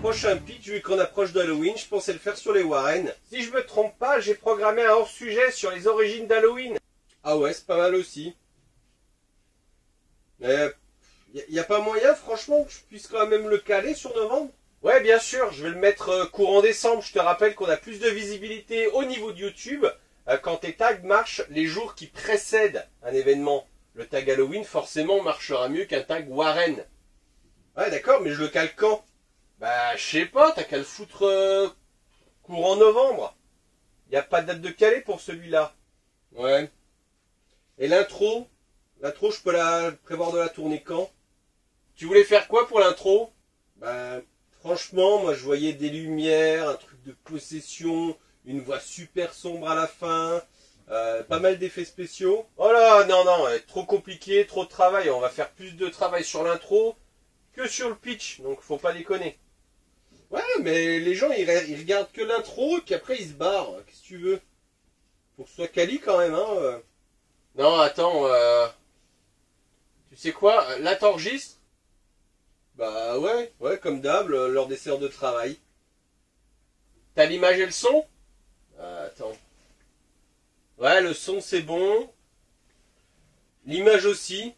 prochain pitch, vu qu'on approche d'Halloween, je pensais le faire sur les Warren. Si je me trompe pas, j'ai programmé un hors-sujet sur les origines d'Halloween. Ah ouais, c'est pas mal aussi. Y a pas moyen, franchement, que je puisse quand même le caler sur novembre? Ouais, bien sûr, je vais le mettre courant décembre. Je te rappelle qu'on a plus de visibilité au niveau de YouTube quand tes tags marchent les jours qui précèdent un événement. Le tag Halloween, forcément, marchera mieux qu'un tag Warren. Ouais, d'accord, mais je le cale quand? Bah, je sais pas, t'as qu'à le foutre courant novembre. Y a pas de date de calé pour celui-là. Ouais. Et l'intro? L'intro, je peux la prévoir de la tourner quand? Tu voulais faire quoi pour l'intro? Bah, franchement, moi je voyais des lumières, un truc de possession, une voix super sombre à la fin, pas mal d'effets spéciaux. Oh là, non, non, trop compliqué, trop de travail. On va faire plus de travail sur l'intro que sur le pitch, donc faut pas déconner. Ouais, mais les gens, ils regardent que l'intro, et puis après ils se barrent. Qu'est-ce que tu veux? Faut que ce soit quali quand même, hein. Non, attends, tu sais quoi? Là, t'enregistres? Bah ouais, ouais, comme d'hab, lors des séances de travail. T'as l'image et le son? Attends. Ouais, le son c'est bon. L'image aussi.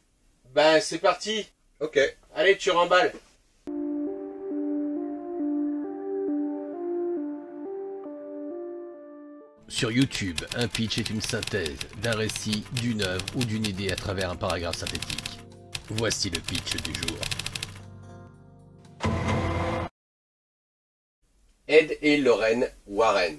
Ben c'est parti. Ok. Allez, tu remballes. Sur YouTube, un pitch est une synthèse d'un récit, d'une œuvre ou d'une idée à travers un paragraphe synthétique. Voici le pitch du jour. Ed et Lorraine Warren.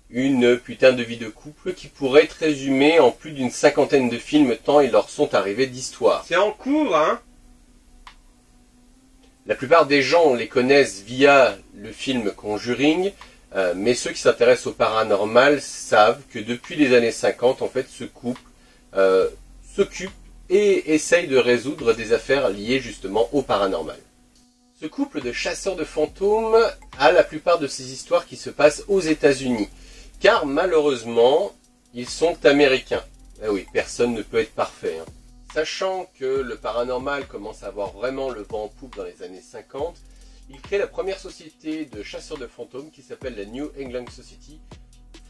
Une putain de vie de couple qui pourrait être résumée en plus d'une cinquantaine de films tant ils leur sont arrivés d'histoires. C'est en cours, hein? La plupart des gens les connaissent via le film Conjuring, mais ceux qui s'intéressent au paranormal savent que depuis les années 50, en fait, ce couple s'occupe et essaye de résoudre des affaires liées justement au paranormal. Ce couple de chasseurs de fantômes a la plupart de ces histoires qui se passent aux États-Unis, car malheureusement, ils sont américains. Eh oui, personne ne peut être parfait, hein. Sachant que le paranormal commence à avoir vraiment le vent en poupe dans les années 50, il crée la première société de chasseurs de fantômes qui s'appelle la New England Society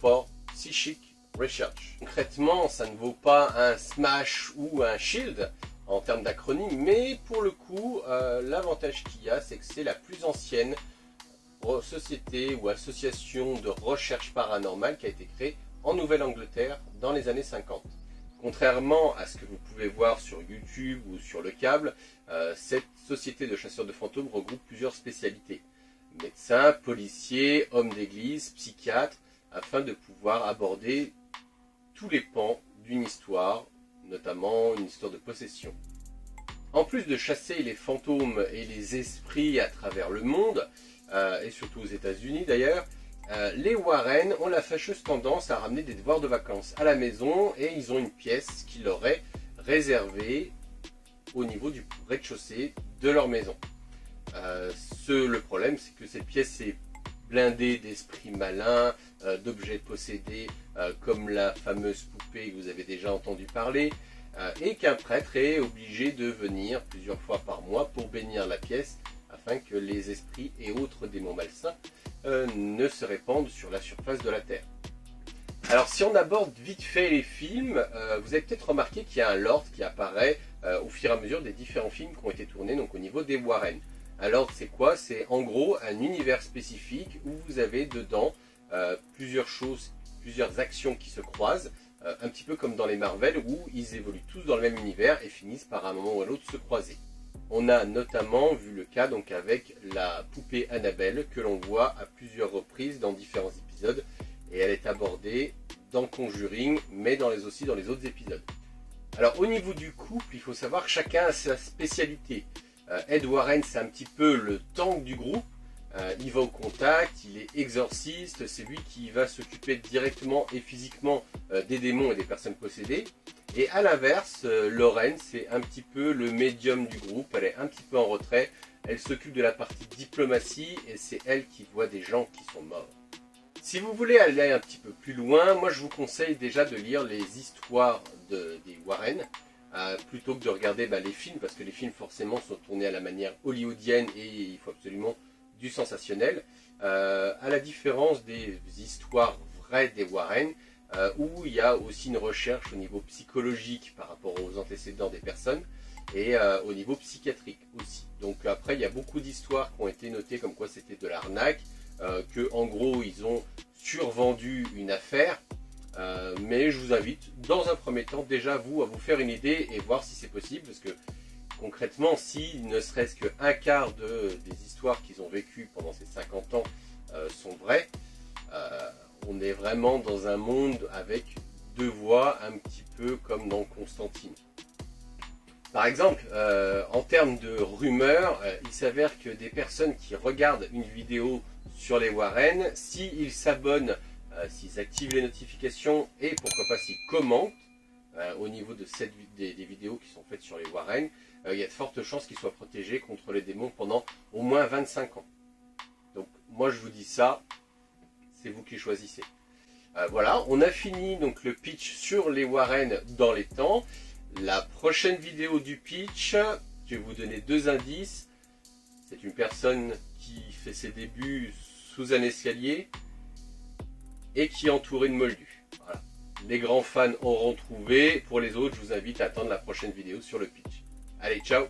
for Psychic Research. Concrètement, ça ne vaut pas un SMASH ou un SHIELD en termes d'acronyme, mais pour le coup, l'avantage qu'il y a, c'est que c'est la plus ancienne société ou association de recherche paranormale qui a été créée en Nouvelle-Angleterre dans les années 50. Contrairement à ce que vous pouvez voir sur YouTube ou sur le câble, cette société de chasseurs de fantômes regroupe plusieurs spécialités. Médecins, policiers, hommes d'église, psychiatres, afin de pouvoir aborder tous les pans d'une histoire, notamment une histoire de possession. En plus de chasser les fantômes et les esprits à travers le monde, et surtout aux États-Unis d'ailleurs, les Warren ont la fâcheuse tendance à ramener des devoirs de vacances à la maison et ils ont une pièce qui leur est réservée au niveau du rez-de-chaussée de leur maison. Le problème, c'est que cette pièce est blindée d'esprits malins, d'objets possédés comme la fameuse poupée que vous avez déjà entendu parler, et qu'un prêtre est obligé de venir plusieurs fois par mois pour bénir la pièce afin que les esprits et autres démons malsains ne se répandent sur la surface de la Terre. Alors si on aborde vite fait les films, vous avez peut-être remarqué qu'il y a un lord qui apparaît au fur et à mesure des différents films qui ont été tournés donc au niveau des Warren. Un lord c'est quoi? C'est en gros un univers spécifique où vous avez dedans plusieurs choses, plusieurs actions qui se croisent, un petit peu comme dans les Marvel où ils évoluent tous dans le même univers et finissent par un moment ou à l'autre se croiser. On a notamment vu le cas donc avec la poupée Annabelle que l'on voit à plusieurs reprises dans différents épisodes et elle est abordée dans Conjuring mais aussi dans les autres épisodes. Alors au niveau du couple, il faut savoir que chacun a sa spécialité. Ed Warren c'est un petit peu le tank du groupe, il va au contact, il est exorciste, c'est lui qui va s'occuper directement et physiquement des démons et des personnes possédées. Et à l'inverse, Lorraine, c'est un petit peu le médium du groupe, elle est un petit peu en retrait, elle s'occupe de la partie diplomatie et c'est elle qui voit des gens qui sont morts. Si vous voulez aller un petit peu plus loin, moi je vous conseille déjà de lire les histoires des Warren, plutôt que de regarder les films, parce que les films forcément sont tournés à la manière hollywoodienne et il faut absolument du sensationnel, à la différence des histoires vraies des Warren, où il y a aussi une recherche au niveau psychologique par rapport aux antécédents des personnes et au niveau psychiatrique aussi. Donc après, il y a beaucoup d'histoires qui ont été notées comme quoi c'était de l'arnaque, que en gros ils ont survendu une affaire, mais je vous invite dans un premier temps déjà vous à vous faire une idée et voir si c'est possible, parce que concrètement, si ne serait-ce qu'un quart des histoires qu'ils ont vécues pendant ces 50 ans sont vraies, on est vraiment dans un monde avec deux voies, un petit peu comme dans Constantine. Par exemple, en termes de rumeurs, il s'avère que des personnes qui regardent une vidéo sur les Warren, s'ils s'abonnent, s'ils activent les notifications et pourquoi pas s'ils commentent au niveau de des vidéos qui sont faites sur les Warren, il y a de fortes chances qu'ils soient protégés contre les démons pendant au moins 25 ans. Donc moi je vous dis ça, c'est vous qui choisissez. Voilà, on a fini donc le pitch sur les Warren dans les temps. La prochaine vidéo du pitch, je vais vous donner deux indices. C'est une personne qui fait ses débuts sous un escalier et qui est entourée de moldus. Voilà. Les grands fans auront trouvé. Pour les autres, je vous invite à attendre la prochaine vidéo sur le pitch. Allez, ciao!